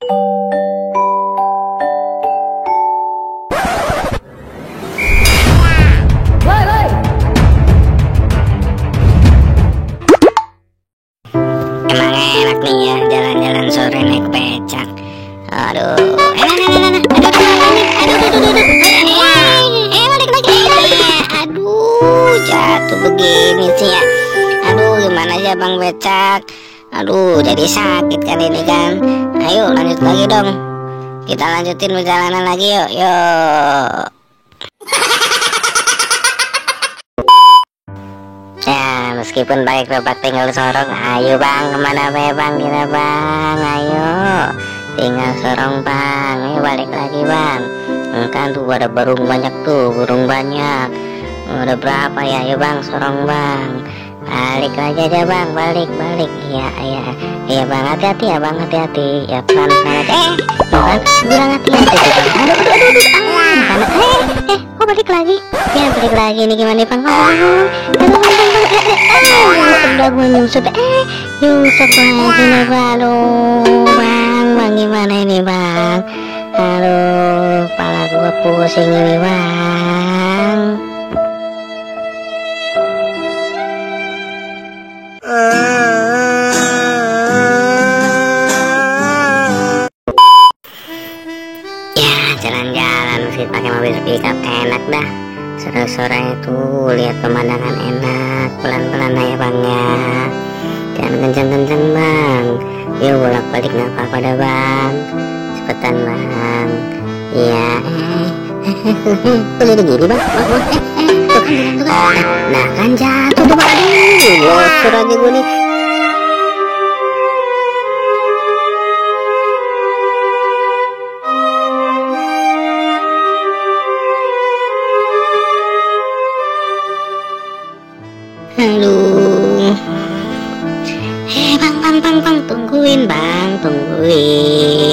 Emang enak nih ya jalan-jalan sore naik becak. Aduh, balik lagi. Aduh, jatuh begini sih ya. Aduh, gimana aja Bang Becak. Aduh, jadi sakit kali ini kan. Ayo lanjut lagi dong. Kita lanjutin perjalanan lagi yuk. Ya, meskipun pakai gerobak tinggal sorong. Ayo Bang, kemana Bang? Gila Bang, ayo. Tinggal sorong Bang. Ayo balik lagi Bang. Kan tuh ada burung banyak tuh, burung banyak. Ada berapa ya? Ayo Bang, sorong Bang. Balik lagi aja Bang, balik. Iya Bang, hati-hati ya Bang, hati-hati. Ya pelan-pelan aja. Bukan, bilang hati-hati Bang. Aduh, kok balik lagi? Ya balik lagi nih, gimana Bang? Udah gue nyusut. Nyusut lagi nih Bang. Bang, gimana ini Bang? Aduh, kepala gue pusing ini Bang. Ya, jalan-jalan meski pakai mobil pickup enak dah. Sore-sore itu lihat pemandangan enak. Pelan-pelan aja Bang ya. Jangan kenceng-kenceng Bang. Yuk bolak-balik nggak apa-apa dah Bang. Cepetan Bang. Iya. Boleh begini Bang. Tuh kan. Nah kan jatuh tuh Bang. Bocor aja gue nih. Halo. Bang, tungguin Bang, tungguin.